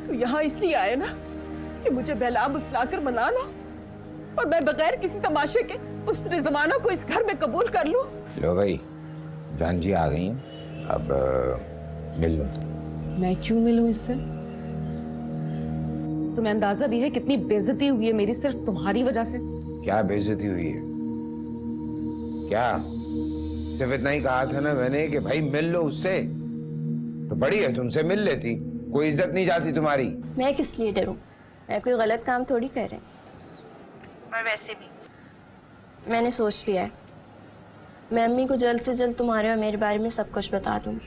तो यहाँ इसलिए आए ना कि मुझे बहला बुसलाकर मना लो और मैं बगैर किसी तमाशे के उस रिजवाना को इस घर में कबूल कर लूं। लो भाई, जान जी आ गई हैं, अब मिल लो। मैं क्यों मिलूं इससे? तुम्हें अंदाजा भी है कितनी बेइज्जती हुई है मेरी सिर्फ तुम्हारी वजह से? क्या बेइज्जती हुई है? क्या सिर्फ इतना ही कहा था ना मैंने कि भाई मिल लो उससे, तो बड़ी है तुमसे मिल लेती, कोई इज्जत नहीं जाती तुम्हारी। मैं किस लिए डरूं? मैं कोई गलत काम थोड़ी कर रही। और वैसे भी मैंने सोच लिया है, मैं अम्मी को जल्द से जल्द तुम्हारे और मेरे बारे में सब कुछ बता दूंगी।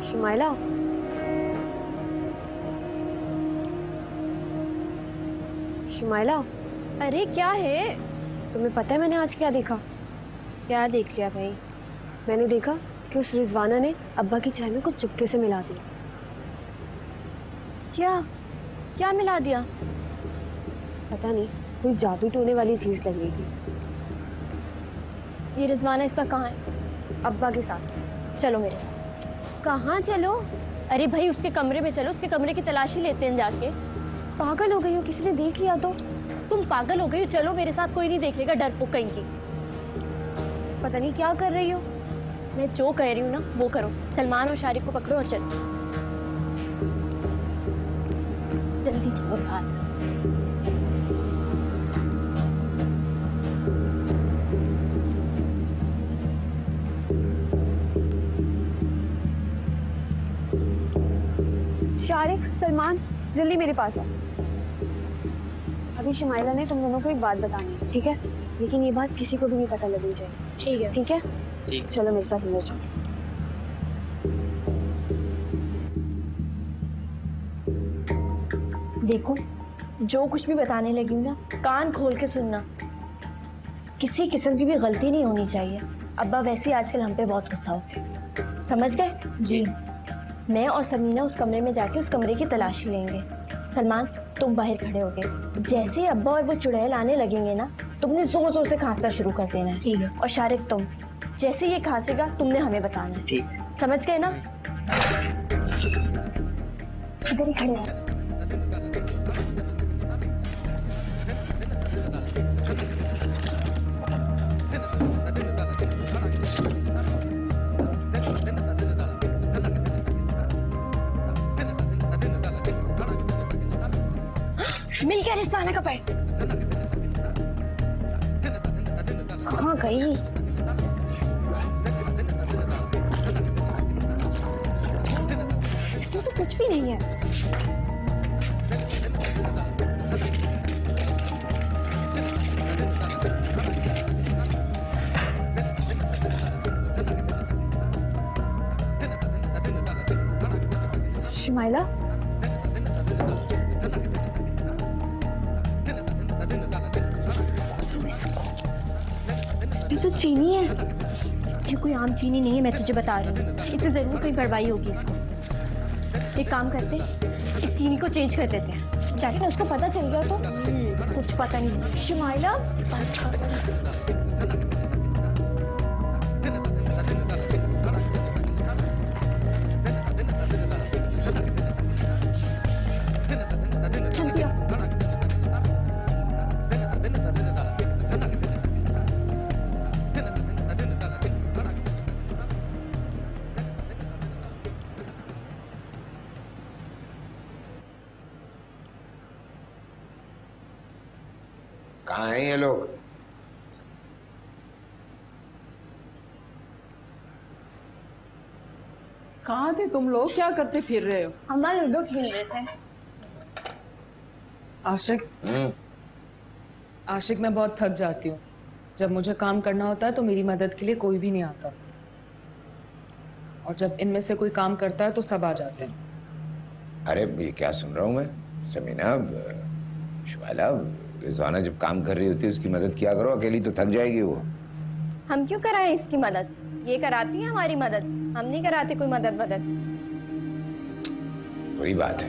शुमाइला, शुमाइला, अरे क्या है? तुम्हें पता है मैंने आज क्या देखा? क्या देख लिया भाई? मैंने देखा कि उस रिजवाना ने अब्बा की चाय में कुछ चुपके से मिला दिया। क्या क्या मिला दिया? पता नहीं, कोई जादू टोने वाली चीज लग रही थी। ये रिजवाना इस पर कहाँ है? अब्बा के साथ। चलो मेरे साथ। कहाँ चलो? अरे भाई उसके कमरे में चलो, उसके कमरे की तलाशी लेते हैं जाके। पागल हो गई हो? किसी ने देख लिया तो? तुम पागल हो गई हो? चलो मेरे साथ, कोई नहीं देख लेगा, डरपोक कहीं की। पता नहीं क्या कर रही हो। मैं जो कह रही हूँ ना वो करो। सलमान और शारिक को पकड़ो और चलो, जल्दी चलो बाहर। शारिक, सलमान, जल्दी मेरे पास आओ। अभी शुमाइला ने तुम दोनों को एक बात बतानी है, ठीक है? लेकिन ये बात किसी को भी नहीं पता लगनी चाहिए। ठीक है। ठीक है? ठीक। चलो मेरे साथ अंदर चलो। देखो, जो कुछ भी बताने लगी हूँ ना, कान खोल के सुनना। किसी किस्म की भी गलती नहीं होनी चाहिए। अब्बा वैसे ही आजकल हम पे बहुत गुस्सा होते हैं, समझ गए? जी। मैं और समीना उस कमरे में जाके उस कमरे की तलाशी लेंगे। सलमान, तुम बाहर खड़े हो गए। जैसे ही अब्बा और वो चुड़ैल आने लगेंगे ना, तुमने जोर जोर से खांसना शुरू कर देना है। ठीक है। और शारिक, तुम जैसे ये खांसेगा तुमने हमें बताना है। ठीक। समझ गए ना? इधर ही खड़े हो। मिल गया रिजवाना का पर्स। कहाँ गई? इसमें तो कुछ भी नहीं है। शुमाइला, इसमें तो चीनी है। ये कोई आम चीनी नहीं है, मैं तुझे बता रही हूँ। इससे जरूर कोई बड़वाई होगी इसको। एक काम करते, इस चीनी को चेंज कर देते हैं। जाके ना उसको पता चल गया तो कुछ पता नहीं। शुमाइला, जल्दी आओ। कहाँ हैं ये लोग? कहाँ थे तुम लोग? क्या करते फिर रहे हो? अम्मा लूडो खेल रहे थे। आशिक, आशिक मैं बहुत थक जाती हूँ। जब मुझे काम करना होता है तो मेरी मदद के लिए कोई भी नहीं आता, और जब इनमें से कोई काम करता है तो सब आ जाते हैं। अरे ये क्या सुन रहा हूँ मैं? समीना, शुमाइला, रिजवाना जब काम कर रही होती है उसकी मदद किया करो, अकेली तो थक जाएगी वो। हम क्यों कराएं इसकी मदद? ये कराती है हमारी मदद, हम नहीं कराते कोई मदद। बुरी बात है,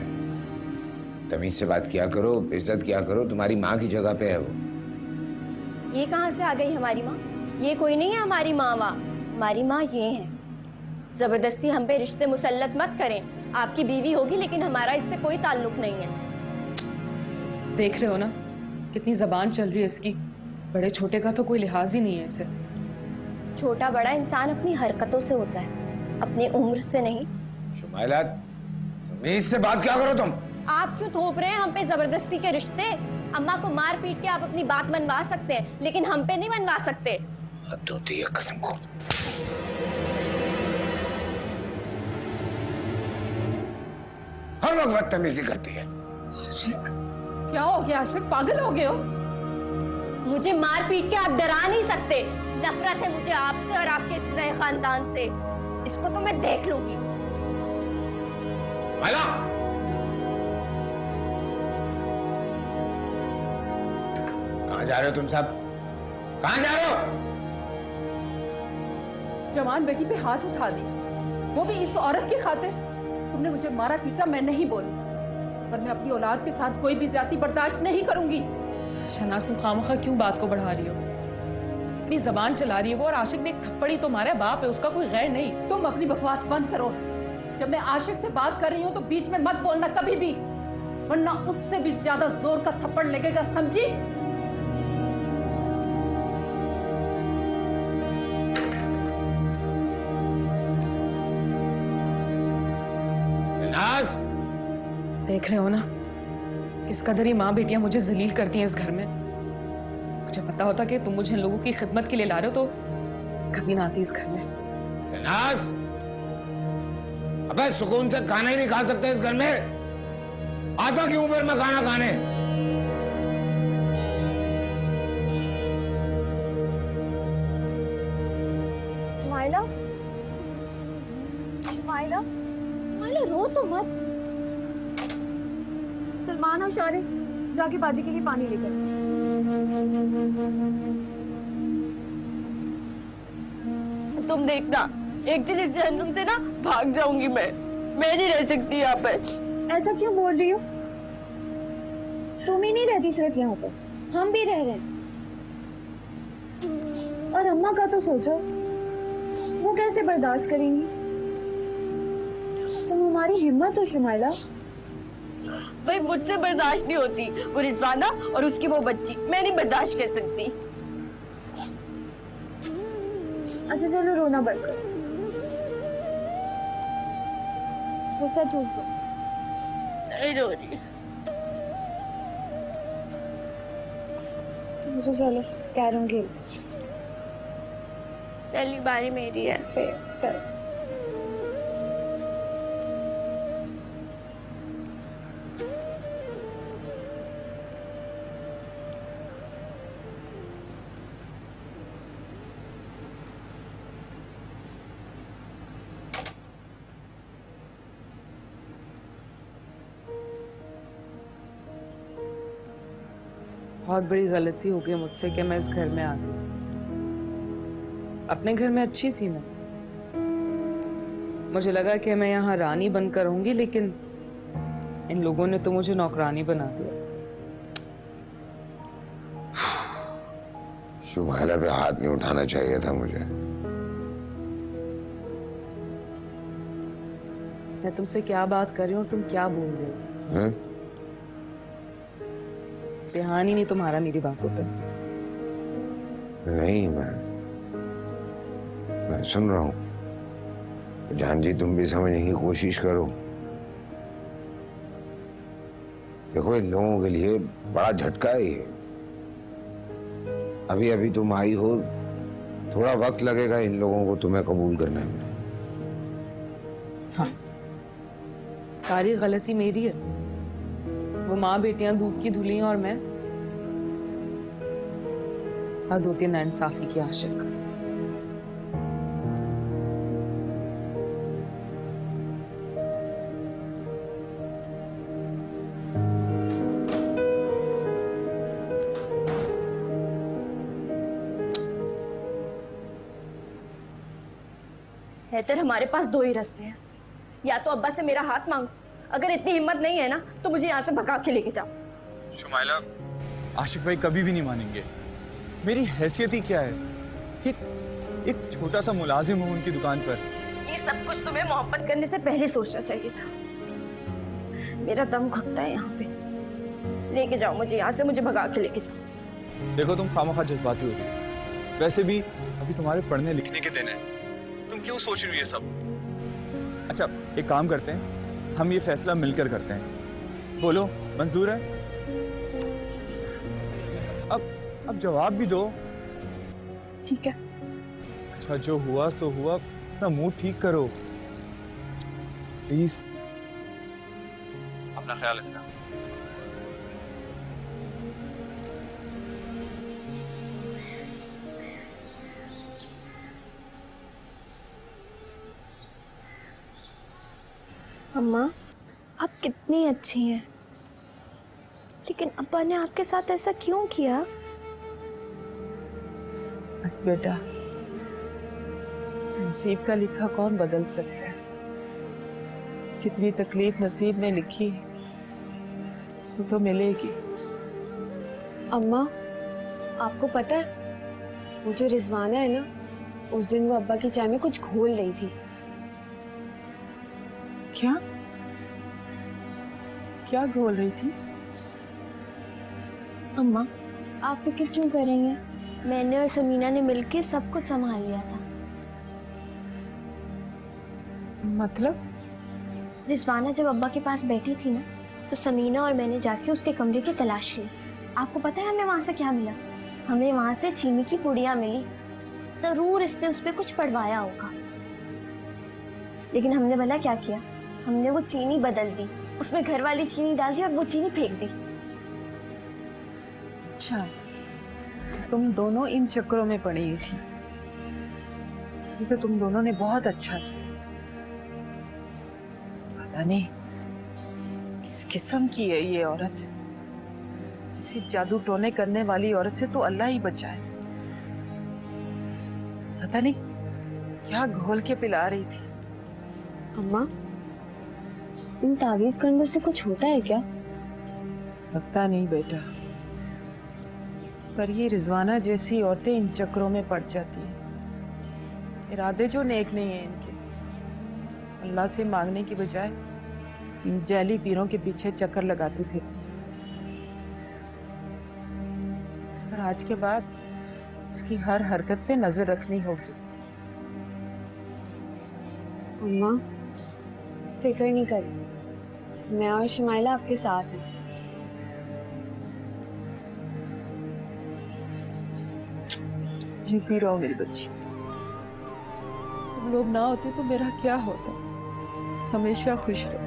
तमीज से बात किया करो, इज्जत किया करो, तुम्हारी माँ की जगह पे है वो। ये कहाँ से आ गई हमारी माँ? ये कोई नहीं है हमारी माँ। हमारी माँ ये है। जबरदस्ती हम पे रिश्ते मुसल्लत मत करें। आपकी बीवी होगी लेकिन हमारा इससे कोई ताल्लुक नहीं है। देख रहे हो ना कितनी जबान चल रही है इसकी। बड़े छोटे का तो कोई लिहाज ही नहीं है इसे। छोटा बड़ा इंसान अपनी हरकतों से होता है, अपनी उम्र से नहीं। शुमाइला, तमीज से बात क्या करो तुम? आप क्यों थोप रहे हैं हम पे जबरदस्ती के रिश्ते? अम्मा को मार पीट के आप अपनी बात मनवा सकते हैं, लेकिन हम पे नहीं मनवा सकते। हद होती है कसम को। हर वक्त बदतमीजी करती है। आशिक, क्या हो गया आशिक? पागल हो गए हो? मुझे मार पीट के आप डरा नहीं सकते। नफरत है मुझे आपसे और आपके इस नए खानदान से। इसको तो मैं देख लूंगी। माला, कहाँ जा रहे हो तुम सब? कहाँ जा रहे हो? जवान बेटी पे हाथ उठा दी, वो भी इस औरत की खातिर। तुमने मुझे मारा पीटा, मैं नहीं बोली, पर मैं अपनी औलाद के साथ कोई भी ज्यादती बर्दाश्त नहीं करूंगी। शहनाज, तुम खामखा क्यों बात को बढ़ा रही हो? इतनी जबान चला रही है वो, और आशिक ने एक थप्पड़ ही तो मारा है, बाप है उसका, कोई गैर नहीं। तुम अपनी बकवास बंद करो। जब मैं आशिक से बात कर रही हूँ तो बीच में मत बोलना कभी भी, वरना उससे भी ज्यादा जोर का थप्पड़ लगेगा, समझी? नाज, देख रहे हो ना किस कदर ये माँ बेटियां मुझे जलील करती हैं इस घर में। मुझे पता होता कि तुम मुझे इन लोगों की खिदमत के लिए ला रहे हो तो कभी ना आती इस घर में। नाज, अबे सुकून से खाना ही नहीं खा सकते इस घर में? आता क्यों फिर मैं खाना खाने? माइला, माइला, माइला रो तो मत। सलमान और शारिफ जाके बाजी के लिए पानी लेकर। तुम देखना, एक दिन इस जहन्नुम से ना भाग जाऊंगी मैं नहीं रह सकती यहाँ पर। ऐसा क्यों बोल रही हो? तुम ही नहीं रहती सिर्फ यहाँ पर, हम भी रह रहे हैं। और अम्मा का तो सोचो, वो कैसे बर्दाश्त करेंगी? तुम हमारी हिम्मत हो शुमाइला। भाई मुझसे बर्दाश्त नहीं होती, वो रिजवाना और उसकी वो बच्ची, मैं नहीं बर्दाश्त कर सकती। अच्छा चलो रोना बंद करो, गुस्सा छूट दो। नहीं रो रही। मुझे चलो कैरम खेल। पहली बारी मेरी है। चलो बहुत बड़ी गलती हो गई मुझसे कि मैं इस घर में आ गई। अपने घर में अच्छी थी मैं, मुझे लगा कि मैं यहाँ रानी बनकर रहूंगी, लेकिन इन लोगों ने तो मुझे नौकरानी बना दिया। शुमाइला पे हाथ नहीं उठाना चाहिए था मुझे। मैं तुमसे क्या बात कर रही हूँ और तुम क्या बोल रहे हो? हैं? ध्यान ही नहीं तुम्हारा मेरी बातों पे। नहीं, मैं सुन रहा हूं। जान जी, तुम भी समझने की कोशिश करो। देखो, इन लोगों के लिए बड़ा झटका है ये। अभी अभी तुम आई हो, थोड़ा वक्त लगेगा इन लोगों को तुम्हें कबूल करने में। हाँ, सारी गलती मेरी है। वो माँ बेटियां दूध की धुली और मैं हद होती है नाइंसाफी की आशिक। हैदर, हमारे पास दो ही रास्ते हैं, या तो अब्बा से मेरा हाथ मांगो, अगर इतनी हिम्मत नहीं है ना तो मुझे यहाँ से भगा के लेके जाओ। शुमाइला, आशिक भाई कभी भी नहीं मानेंगे। मेरी हैसियत ही क्या है, एक छोटा सा मुलाजिम हूँ उनकी दुकान पर। ये सब कुछ तुम्हें मोहब्बत करने से पहले सोचना चाहिए था। मेरा दम घुटता है यहाँ पे, लेके जाओ मुझे यहाँ से, मुझे भगा के लेके जाओ। देखो तुम खामखा जज्बाती हो रही, वैसे भी अभी तुम्हारे पढ़ने लिखने के दिन है, तुम क्यों सोच रही हो ये सब? अच्छा एक काम करते हैं, हम ये फैसला मिलकर करते हैं। बोलो मंजूर है? अब जवाब भी दो। ठीक है। अच्छा जो हुआ सो हुआ, अपना मूड ठीक करो प्लीज। अपना ख्याल रखना। अम्मा, आप कितनी अच्छी हैं, लेकिन अब्बा ने आपके साथ ऐसा क्यों किया? बस बेटा, नसीब का लिखा कौन बदल सकता है? जितनी तकलीफ नसीब में लिखी वो तो मिलेगी। अम्मा, आपको पता है वो जो रिजवाना है ना, उस दिन वो अब्बा की चाय में कुछ घोल रही थी। क्या क्या घोल रही थी? अम्मा, आप फिक्र क्यों कर रही हैं? मैंने और समीना ने मिलके सब कुछ संभाल लिया था। मतलब? रिजवाना जब अब्बा के पास बैठी थी ना, तो समीना और मैंने जाके उसके कमरे की तलाश ली। आपको पता है हमें वहां से क्या मिला? हमें वहां से चीनी की पुड़िया मिली। जरूर इसने उस पर कुछ पड़वाया होगा, लेकिन हमने भला क्या किया, हमने वो चीनी बदल दी, उसमें घर वाली चीनी डाल दी और वो चीनी फेंक दी। अच्छा, तो तुम दोनों इन चक्करों में पड़ी हुई थी। ये तो तुम दोनों ने बहुत अच्छा किया। पता नहीं किस किस्म की है ये औरत। इसी जादू टोने करने वाली औरत से तो अल्लाह ही बचाए। पता नहीं क्या घोल के पिला रही थी। अम्मा, इन तावीज करने से कुछ होता है क्या? लगता नहीं बेटा, पर ये रिजवाना जैसी औरतें इन चक्रों में पड़ जाती हैं। इरादे जो नेक नहीं है इनके, अल्लाह से मांगने की बजाय इन जैली पीरों के पीछे चक्कर लगाती फिरती। पर आज के बाद उसकी हर हरकत पे नजर रखनी होगी। अम्मा, फिक्र नहीं करें, मैं और शुमाइला आपके साथ हैं। जीती रहो मेरी बच्ची। तुम लोग ना होते तो मेरा क्या होता। हमेशा खुश रहो।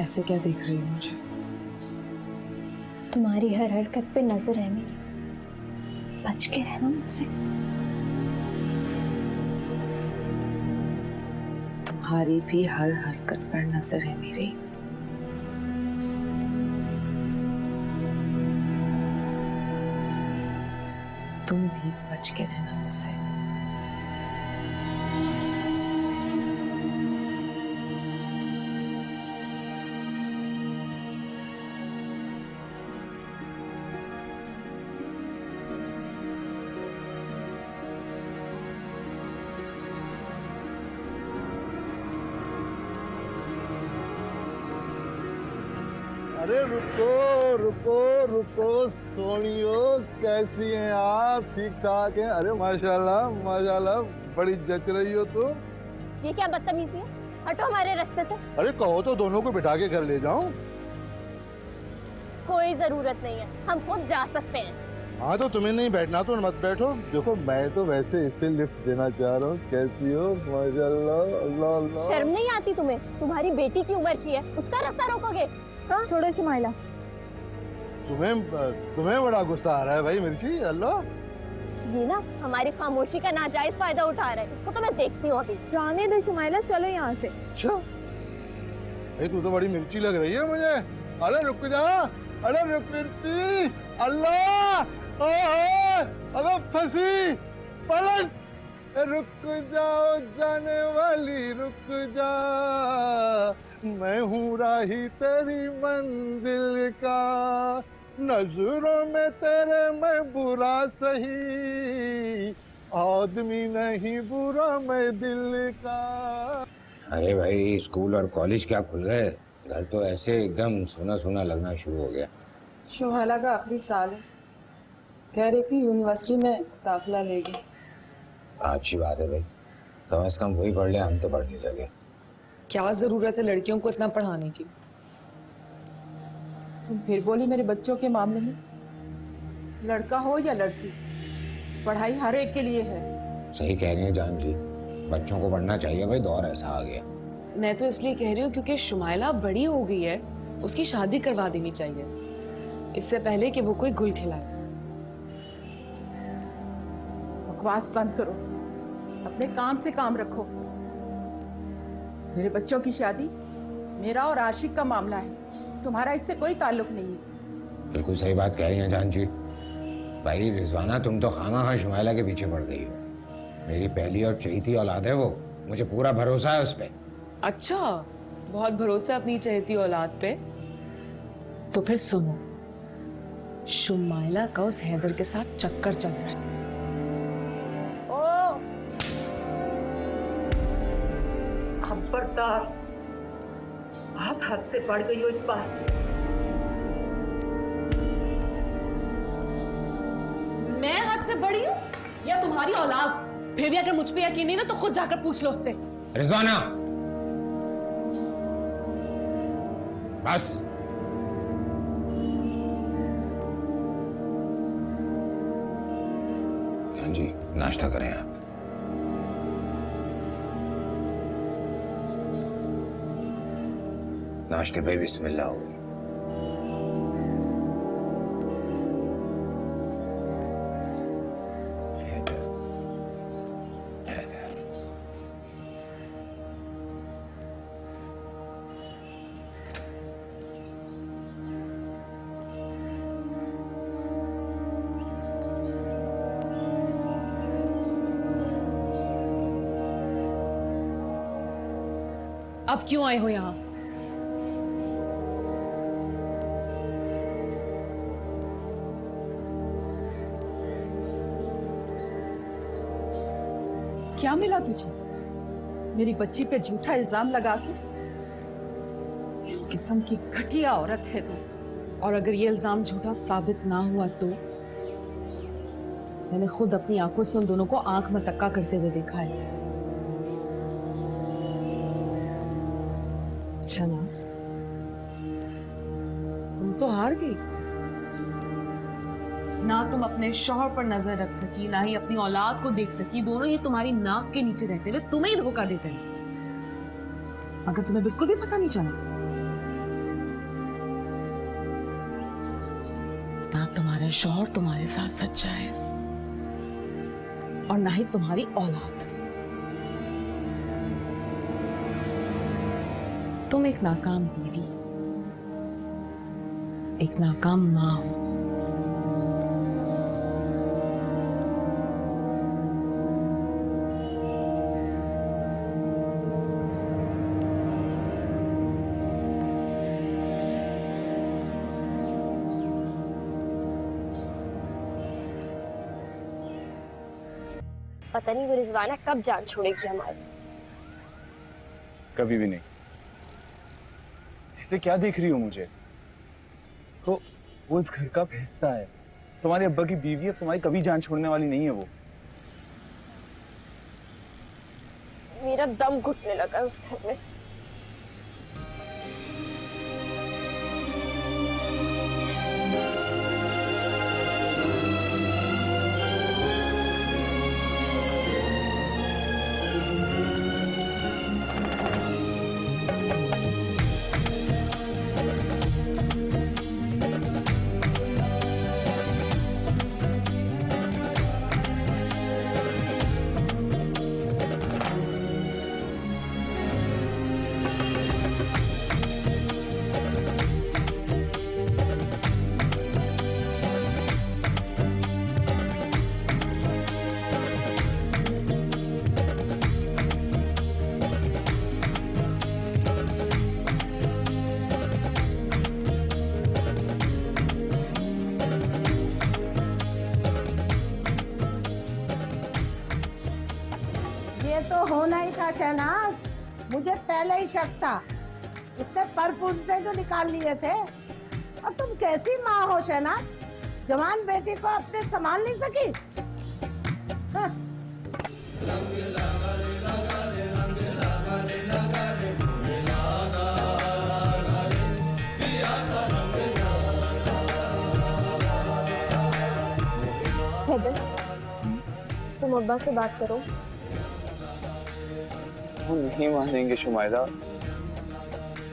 ऐसे क्या देख रही हो मुझे? तुम्हारी हर हरकत पे नजर है मेरी, बच के रहना मुझसे। तुम्हारी भी हर हरकत पर नजर है मेरी। तुम भी बच के रहना मुझसे। अरे रुको रुको रुको सोनियो, कैसी हैं आप? ठीक ठाक हैं? अरे माशाल्लाह माशाल्लाह, बड़ी जच रही हो तुम। ये क्या बदतमीजी है? हटो हमारे रास्ते से। अरे कहो तो दोनों को बिठा के घर ले जाऊं। कोई जरूरत नहीं है, हम खुद जा सकते हैं। हाँ तो तुम्हें नहीं बैठना तो मत बैठो। देखो मैं तो वैसे इसे लिफ्ट देना चाह रहा हूँ। कैसी हो? माशाल्लाह, अल्लाह अल्लाह। शर्म नहीं आती तुम्हें? तुम्हारी बेटी की उम्र की है, उसका रास्ता रोकोगे? हाँ छोड़ो सुमाइला। तुम्हें बड़ा गुस्सा आ रहा है भाई मिर्ची। अल्लाह, ये ना हमारी खामोशी का नाजायज फायदा उठा रहा है। इसको तो मैं देखती हूँ अभी। जाने दो सुमाइला, चलो यहाँ से। अच्छा भाई तू तो बड़ी मिर्ची लग रही है मुझे। अरे रुक जा, अरे रुक मिर्ची। अल्लाह, अबे फंसी, पलट। रुक जाओ जाने वाली, रुक जा, मैं हूँ राही तेरी मंजिल का, नजरों में तेरे मैं बुरा सही, आदमी नहीं बुरा मैं दिल का। अरे भाई स्कूल और कॉलेज क्या खुल गए, घर तो ऐसे एकदम सोना सोना लगना शुरू हो गया। शोहाला का आखिरी साल है, कह रही थी यूनिवर्सिटी में दाखिला लेगी। अच्छी बात है भाई, कम से कम वही पढ़ ले, हम तो पढ़ नहीं सके। क्या जरूरत है लड़कियों को इतना पढ़ाने की? तुम फिर बोली मेरे बच्चों के मामले में? लड़का हो या लड़की, पढ़ाई हर एक के लिए है। सही कह रही हैं जान जी, बच्चों को पढ़ना चाहिए भाई, दौर ऐसा आ गया। मैं तो इसलिए कह रही हूँ क्योंकि शुमाइला बड़ी हो गई है, उसकी शादी करवा देनी चाहिए इससे पहले कि वो कोई गुल खिलाए। बकवास बंद करो, अपने काम से काम रखो। मेरे बच्चों की शादी मेरा और आशिक का मामला है, तुम्हारा इससे कोई ताल्लुक नहीं है। बिल्कुल सही बात कह रही हैं जान जी। भाई रिजवाना, तुम तो खामा शुमाइला के पीछे पड़ गई हो। मेरी पहली और चहेती औलाद है वो, मुझे पूरा भरोसा है उस पर। अच्छा, बहुत भरोसा है अपनी चहेती औलाद पे? तो फिर सुनो, शुमाइला का उस हैदर के साथ चक्कर चल रहा है। ओ खबरदार, बहुत हद से बढ़ गई हो इस बार। मैं हद से बड़ी हूँ या तुम्हारी औलाद? फिर भी अगर मुझ पे यकीन नहीं ना तो खुद जाकर पूछ लो उससे। रिजवाना बस। हाँ जी, नाश्ता करें आप। नाश्ते पे बिस्मिल्लाह हो। अब क्यों आए हो यहाँ? क्या मिला तुझे? मेरी बच्ची पे झूठा इल्जाम लगा के? इस किस्म की घटिया औरत है तू। और अगर ये इल्जाम झूठा साबित ना हुआ तो? मैंने खुद अपनी आंखों से उन दोनों को आंख में टक्का करते हुए देखा है। शहनाज, तुम तो हार गई। ना तुम अपने शौहर पर नजर रख सकी, ना ही अपनी औलाद को देख सकी। दोनों ही तुम्हारी नाक के नीचे रहते हुए तुम्हें ही धोखा देते हैं। अगर तुम्हें बिल्कुल भी पता नहीं चला तुम्हारा शौहर तुम्हारे साथ सच्चा है और ना ही तुम्हारी औलाद। तुम एक नाकाम बीवी, एक नाकाम माँ हो। पता नहीं वो रिजवाना कब जान छोड़ेगी हमारी। कभी भी नहीं। ऐसे क्या देख रही हो मुझे? तो वो इस घर का हिस्सा है, तुम्हारे अब्बा की बीवी है, तुम्हारी कभी जान छोड़ने वाली नहीं है वो। मेरा दम घुटने लगा उस घर में। ये तो होना ही था शहनाज, मुझे पहले ही शक था। उसने पर पूछते जो निकाल लिए थे। और तुम कैसी माँ हो शहनाज, जवान बेटी को अपने संभाल नहीं सकी। हाँ। हैदर, तुम अब्बा से बात करो। वो नहीं मानेंगे शुमाइला।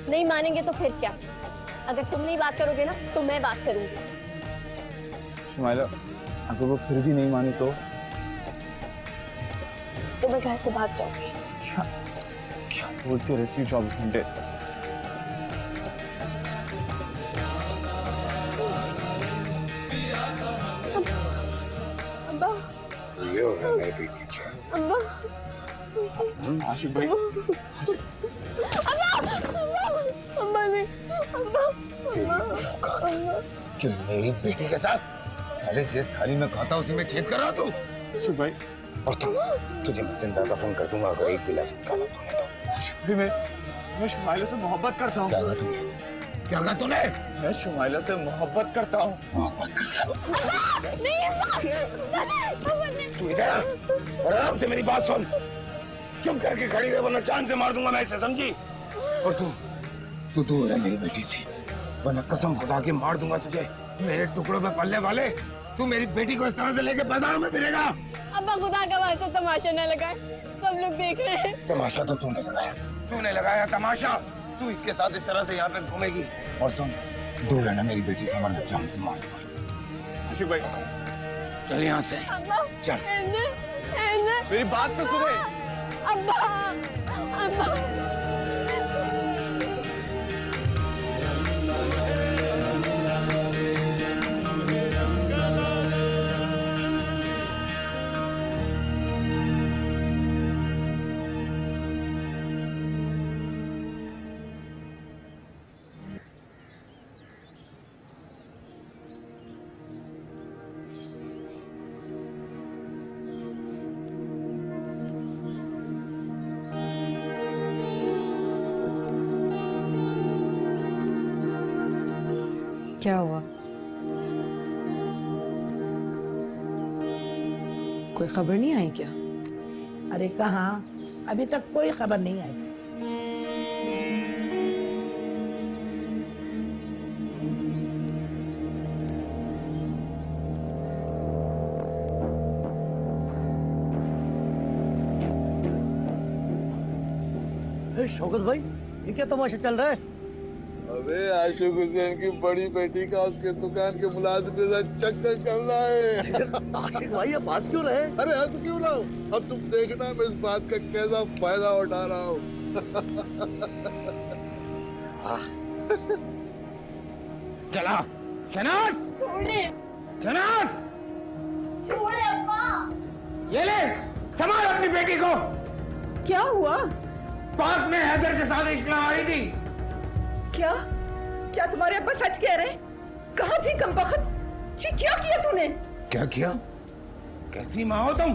नहीं मानेंगे तो फिर क्या? अगर तुम नहीं बात करोगे ना तो मैं बात करूंगी। शुमाइला, अगर वो फिर भी नहीं मानी तो मैं घर से भाग जाऊंगी। क्या क्या बोलती रहती हूँ 24 घंटे? अब्बा, ये हो गया मेरे पीछे। अब्बा, आशिक भाई, अब्बा नहीं, अब्बा, अब्बा। कि मेरी बेटी के साथ सारे जिस थाली में खाता उसी में छेद कर रहा तू। आशिक भाई, और तुझे मैं जिंदा दफन कर दूंगा अगर एक गिलास निकाला तूने तो। आशिक भाई, मैं शुमाइला से मोहब्बत करता हूँ। क्या कहा तूने? क्या कहा तूने? मैं शुमाइला से मोहब्बत करता हूँ। मोहब्बत करता हूँ। तू इधर आ और आराम से मेरी बात सुन। चुप करके खड़ी रहे वरना जान से मार दूंगा मैं इसे, समझी? और तू दूर है मेरी बेटी से, वरना कसम खुदा के मार दूंगा तुझे। मेरे टुकड़ों पे पलने वाले, तू मेरी बेटी को इस तरह से लेके बाजार में फिरेगा? अब्बा खुदा का वास्ता तमाशा न लगाए, सब लोग देख रहे हैं। तमाशा तो तूने लगाया तमाशा। तू इसके साथ इस तरह से यहाँ पे घूमेगी। और सुन, दूर रहना मेरी बेटी से, वरना जान से मार दूंगा। आशिक भाई, चल यहाँ से, चल। मेरी बात तो सुने। अब्बा, अब्बा। क्या हुआ? कोई खबर नहीं आई क्या? अरे कहाँ, अभी तक कोई खबर नहीं आई। शौकत भाई, ये क्या तमाशा चल रहा है? अबे आशिक हुसैन की बड़ी बेटी का उसके दुकान के मुलाजिम के साथ चक्कर चल रहा है। आशिक भाई अब पास क्यों रहे? अरे हंस क्यों रहा हूँ? अब तुम देखना मैं इस बात का कैसा फायदा उठा रहा हूँ। चला शहनाज, शहनाज, ये ले संभाल अपनी बेटी को। क्या हुआ? पार्क में हैदर के साथ इश्क लगा रही थी। क्या क्या तुम्हारे अब्बा सच कह रहे हैं? कहाँ थी कमबख्त? ये क्या किया तूने? क्या किया? कैसी माँ हो तुम?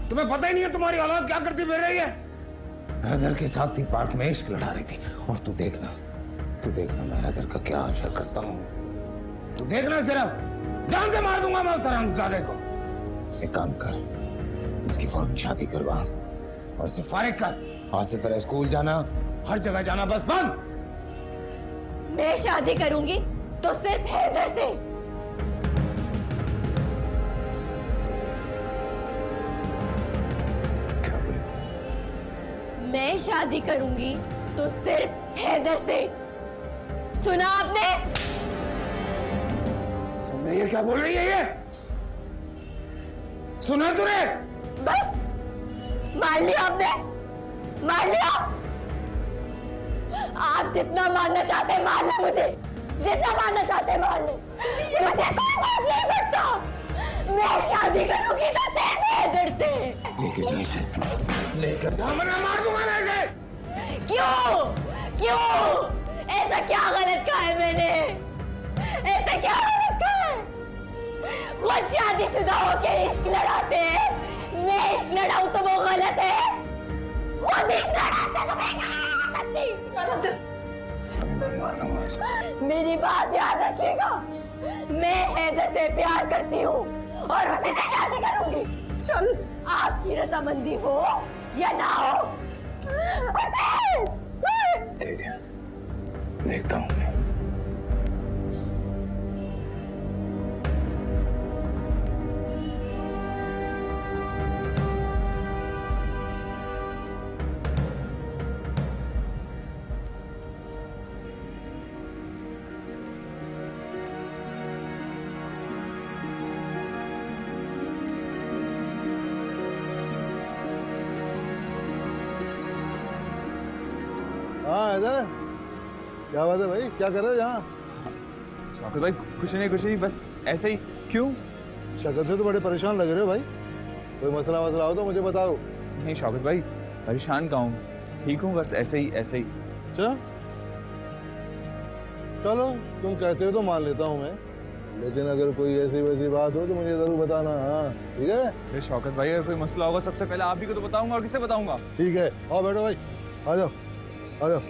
तुम्हें पता ही नहीं है तुम्हारी औलाद क्या करती फिर रही है? हैदर के साथ थी, पार्क में इश्क लड़ा रही थी। और तू देखना मैं हैदर का क्या असर करता हूँ। तू देखना, सिर्फ जान से मार दूंगा मैं उस हरामजादे को। एक काम कर, इसकी फौरन शादी करवा और इसे फारिग कर। आज से तेरा स्कूल जाना, हर जगह जाना बस बंद। मैं शादी करूंगी तो सिर्फ हैदर से। क्या बोले तुम? मैं शादी करूंगी तो सिर्फ हैदर से। सुना आपने? सुन रही है क्या बोल रही है ये? सुना तूने? बस मान लिया आपने, मान लिया। आप जितना मारना चाहते हैं मार लो मुझे, जितना मारना चाहते हैं मार लो, मुझे कोई फर्क नहीं पड़ता। मैं शादी करूंगी तो सिर्फ हैदर से। लेके जा इसे, लेकर जा, वरना मार दूंगा मैं इसे। क्यों क्यों ऐसा क्या गलत कहा है मैंने? ऐसा क्या गलत कहा है? खुद शादीशुदा होके इश्क लड़ाते हैं, मैं इश्क लड़ाऊं तो वो गलत है? खुद इश्क लड़ाते तो मैं क्या लड़ा सकती? मेरी बात याद रखिएगा, मैं हैदर से प्यार करती हूँ और उसी से शादी करूंगी। चल, आपकी रजामंदी हो या ना हो। ठीक है, देखता हूँ मैं। हाँ इधर क्या बात है भाई, क्या कर रहे हो यहाँ? शौकत भाई कुछ नहीं, बस ऐसे ही। क्यों? शक्ल से तो बड़े परेशान लग रहे हो भाई। कोई मसला हो तो मुझे बताओ। नहीं शौकत भाई, परेशान का हूँ, ठीक हूँ, बस ऐसे ही। अच्छा चलो, तुम कहते हो तो मान लेता हूँ मैं, लेकिन अगर कोई ऐसी वैसी बात हो तो मुझे जरूर बताना। हाँ ठीक है? अरे शौकत भाई, अगर कोई मसला होगा सबसे पहले आप ही को तो बताऊंगा, और किसे बताऊंगा? ठीक है, आओ बैठो भाई, आ जाओ आ जाओ।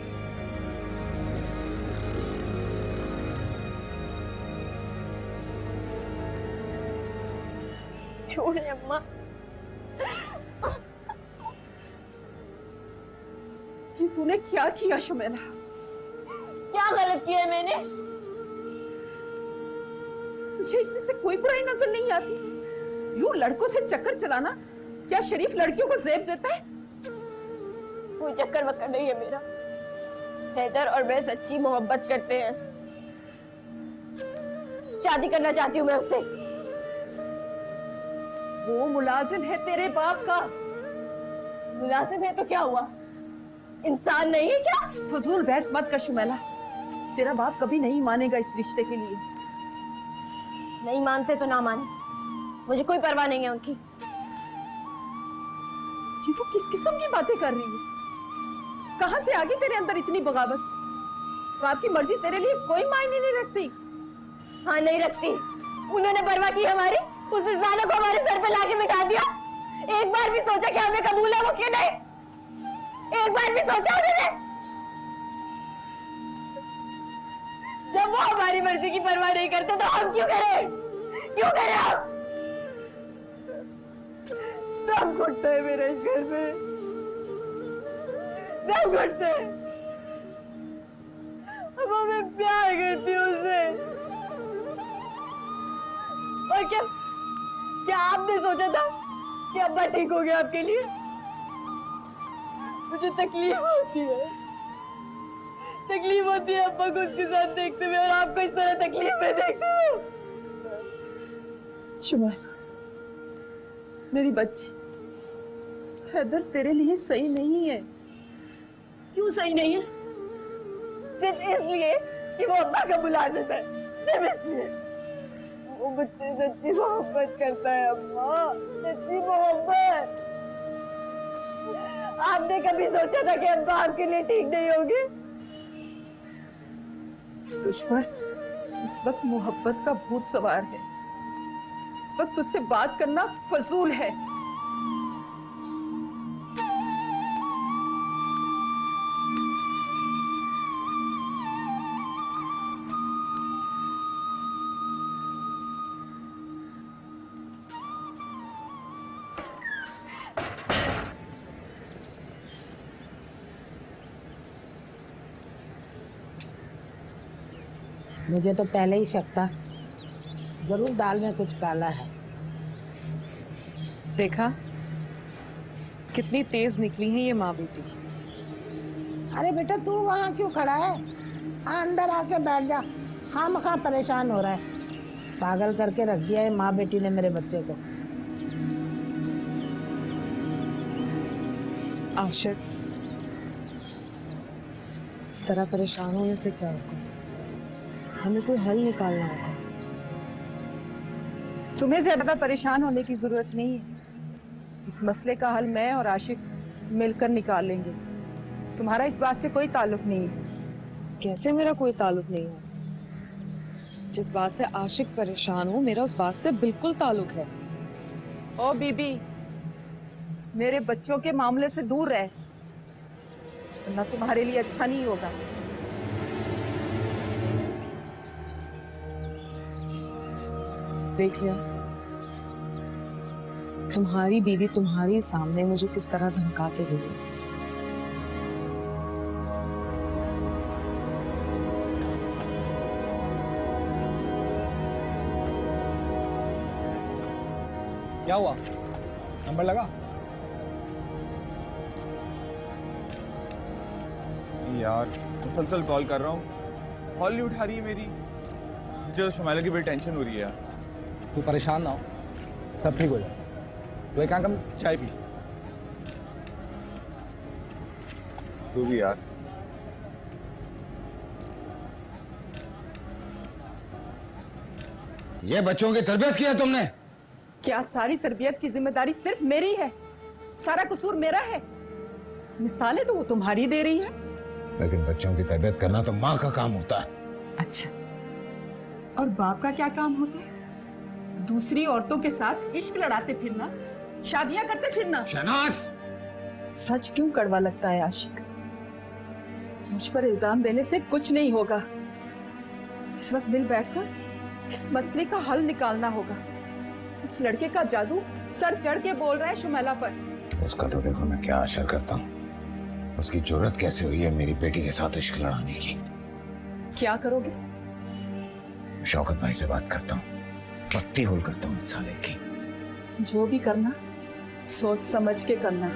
छोड़े अम्मा। ये तूने क्या किया शुमेला? क्या गलत किया है मैंने? तुझे इसमें से कोई बुराई नजर नहीं आती? यूं लड़कों से चक्कर चलाना क्या शरीफ लड़कियों को जेब देता है? कोई चक्कर वक्कर नहीं है मेरा। हैदर और मैं सच्ची मोहब्बत करते हैं, शादी करना चाहती हूँ मैं उससे। वो मुलाजिम है तेरे बाप का। मुलाजिम है तो क्या हुआ, इंसान नहीं है क्या? फजूल बहस मत कर शुमेला, तेरा बाप कभी नहीं मानेगा इस रिश्ते के लिए। नहीं मानते तो ना माने, मुझे कोई परवाह नहीं है उनकी। ये तू किस किस्म की बातें कर रही है? कहां से आ गई तेरे अंदर इतनी बगावत? बाप की मर्जी तेरे लिए कोई मायने नहीं रखती? हाँ नहीं रखती। उन्होंने परवाह की हमारी, उस रिजवाना को हमारे सर पे लाके बिठा दिया। एक बार भी सोचा कि हमें कबूल है वो कि नहीं? एक बार भी सोचा उन्होंने? जब वो हमारी मर्जी की परवाह नहीं करते तो हम क्यों करें? क्यों करें हम? सब घुटते हैं मेरे इस घर से, सब घुटते हैं। अब मैं प्यार करती हूँ उससे। और क्या आपने सोचा था कि अब्बा ठीक हो गया आपके लिए? मुझे तकलीफ होती है, तकलीफ होती है अब्बा को उसके साथ देखते हुए, और आपको इस तरह तकलीफ में देखते हुए। शुमाइला, मेरी बच्ची, हैदर तेरे लिए सही नहीं है। क्यों सही नहीं है? सिर्फ इसलिए कि वो अब्बा का मुलाजिम है, सिर्फ इसलिए। वो मुझसे सच्ची मोहब्बत करता है अम्मा, सच्ची मोहब्बत। आपने कभी सोचा था कि अब्बा आपके लिए ठीक नहीं होंगे? तुझ पर इस वक्त मोहब्बत का भूत सवार है। इस वक्त तुझसे बात करना फजूल है। मुझे तो पहले ही शक था, जरूर दाल में कुछ काला है। देखा कितनी तेज निकली है ये माँ बेटी। अरे बेटा तू वहाँ क्यों खड़ा है? अंदर आके बैठ जा, खामखा परेशान हो रहा है। पागल करके रख दिया है माँ बेटी ने मेरे बच्चे को। आशिक, इस तरह परेशान होने से क्या होगा? हमें कोई हल निकालना होगा। तुम्हें ज्यादा परेशान होने की जरूरत नहीं है। इस मसले का हल मैं और आशिक मिलकर निकाल लेंगे। तुम्हारा इस बात से कोई ताल्लुक नहीं है। कैसे मेरा कोई ताल्लुक नहीं है? जिस बात से आशिक परेशान हो, मेरा उस बात से बिल्कुल ताल्लुक है। ओ बीबी, मेरे बच्चों के मामले से दूर रह, वरना तुम्हारे लिए अच्छा नहीं होगा। देख लिया तुम्हारी बीवी तुम्हारे सामने मुझे किस तरह धमकाते हुए। क्या हुआ? नंबर लगा? यार मुसलसल कॉल कर रहा हूँ, कॉल नहीं उठा रही है मेरी। मुझे तो शुमाइला की बड़ी टेंशन हो रही है यार। तू परेशान ना हो, सब ठीक हो जाए। तो एक काम कर, चाय पी। तू भी यार। ये बच्चों की तरबियत की है तुमने? क्या सारी तरबियत की जिम्मेदारी सिर्फ मेरी है? सारा कसूर मेरा है? मिसालें तो वो तुम्हारी दे रही है। लेकिन बच्चों की तरबियत करना तो माँ का काम होता है। अच्छा, और बाप का क्या काम होता है? दूसरी औरतों के साथ इश्क लड़ाते फिरना, शादियां करते फिरना। शहनाज, सच क्यों कड़वा लगता है आशिक? मुझ पर इल्जाम देने से कुछ नहीं होगा। इस वक्त मिल बैठकर इस मसले का हल निकालना होगा। उस लड़के का जादू सर चढ़ के बोल रहा है शुमाइला पर। उसका तो देखो मैं क्या असर करता हूँ। उसकी जरूरत कैसे हुई है मेरी बेटी के साथ इश्क लड़ाने की। क्या करोगे? शौकत भाई से बात करता हूँ, पत्ती होल करता हूँ इस साले की। जो भी करना सोच समझ के करना।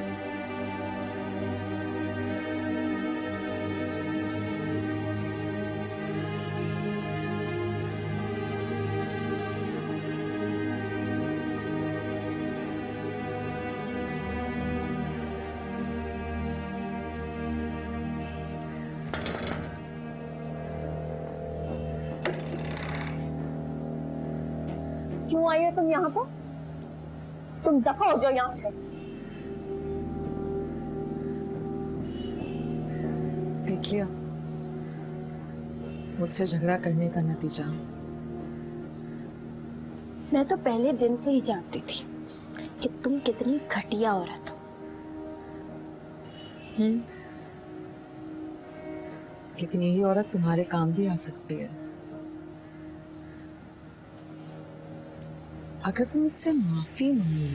क्यों आई हो तुम यहाँ पर? तुम दफा हो जाओ यहाँ से। देख लिया मुझसे झगड़ा करने का नतीजा। मैं तो पहले दिन से ही जानती थी कि तुम कितनी घटिया औरत हो। लेकिन यही औरत तुम्हारे काम भी आ सकती है। अगर तुम मुझसे माफी मांगो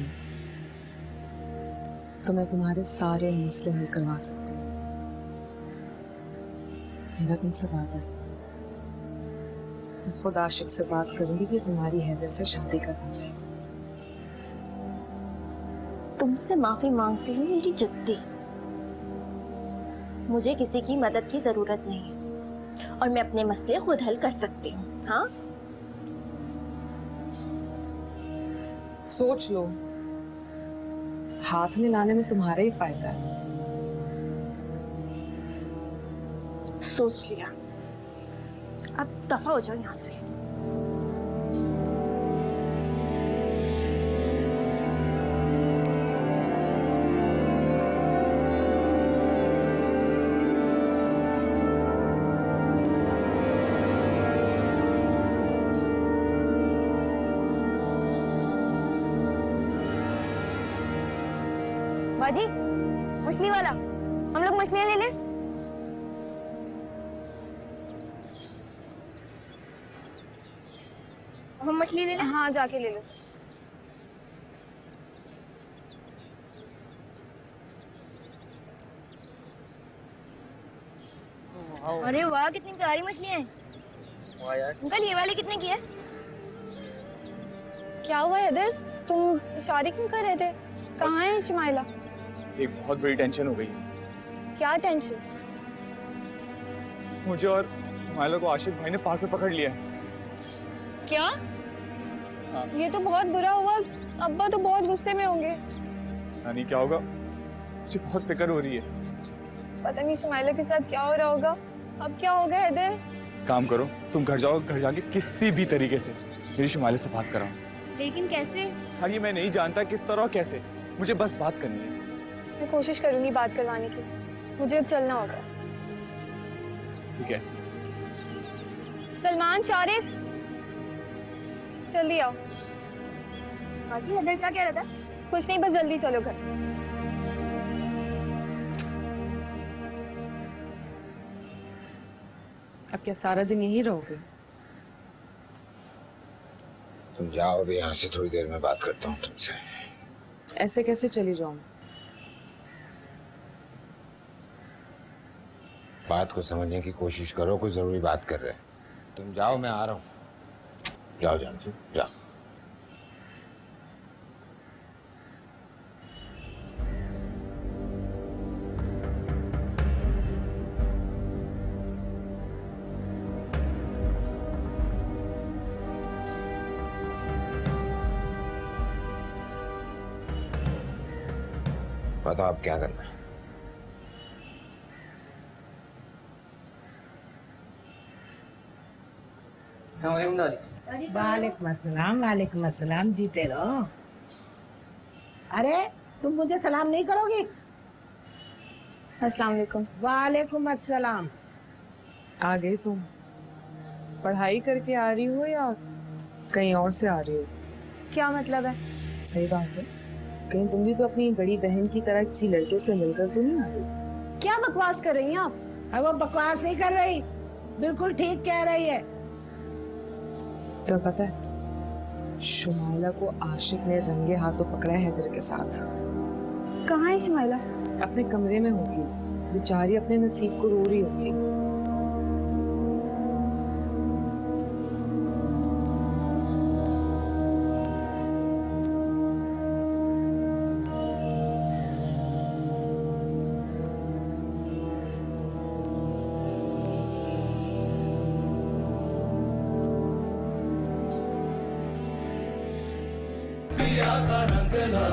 तो मैं तुम्हारे सारे मसले हल करवा सकती हूँ। मेरा तुमसे वादा है, मैं खुद आशिक से बात करूंगी कि तुम्हारी हैदर से शादी करवाए। तुमसे माफी मांगती हूँ मेरी जुत्ती। मुझे किसी की मदद की जरूरत नहीं है। और मैं अपने मसले खुद हल कर सकती हूँ। हाँ, सोच लो, हाथ में लाने में तुम्हारा ही फायदा है। सोच लिया, अब दफा हो जाओ यहाँ से। बाजी, मछली वाला, हम लोग मछलियाँ ले लें। हम मछली ले लें? हाँ, जाके ले लो। अरे वाह, कितनी प्यारी मछलियाँ हैं। अंकल, ये वाली कितने की है? क्या हुआ इधर? तुम इशारे क्यों कर रहे थे? कहाँ है शुमाइला? एक बहुत बड़ी टेंशन हो गई। क्या टेंशन? मुझे और शुमाइला को आशिक भाई ने पार्क में पकड़ लिया है। क्या? हाँ। ये तो बहुत बुरा हुआ। अब्बा तो बहुत गुस्से में होंगे। नानी, क्या होगा? मुझे बहुत फिक्र हो रही है। पता नहीं शुमाइला के साथ क्या हो रहा होगा। अब क्या होगा हैदर? काम करो, तुम घर जाओ, घर जाके किसी भी तरीके से मेरी शुमाइला से बात कराओ। लेकिन कैसे? हाँ, ये मैं नहीं जानता किस तरह कैसे, मुझे बस बात करनी है। मैं कोशिश करूंगी बात करवाने की। मुझे अब चलना होगा। ठीक है। सलमान, शारिक, जल्दी आओ। बाकी हैदर क्या कह रहा था? कुछ नहीं, बस जल्दी चलो घर। अब क्या सारा दिन यहीं रहोगे? तुम जाओ, अभी यहाँ से थोड़ी देर में बात करता हूँ तुमसे। ऐसे कैसे चली जाऊं? बात को समझने की कोशिश करो, कोई जरूरी बात कर रहे हैं। तुम जाओ, मैं आ रहा हूँ। जाओ जानसी, जाओ। बताओ अब क्या करना है? वालेकुम अस्सलाम, वालेकुम अस्सलाम। जीते रहो। अरे तुम मुझे सलाम नहीं करोगी? अस्सलाम वालेकुम। वालेकुम अस्सलाम। आ गई तुम? पढ़ाई करके आ रही हो या कहीं और से आ रही हो? क्या मतलब है? सही बात है, कहीं तुम भी तो अपनी बड़ी बहन की तरह किसी लड़के से मिलकर तो नहीं आ रही? क्या बकवास कर रही हैं आप? अब वो बकवास नहीं कर रही, बिल्कुल ठीक कह रही है। तो पता है, शुमाइला को आशिक ने रंगे हाथों पकड़ा है हैदर के साथ। कहाँ है शुमाइला? अपने कमरे में होगी, बेचारी अपने नसीब को रो रही होगी। पिया का रंग ला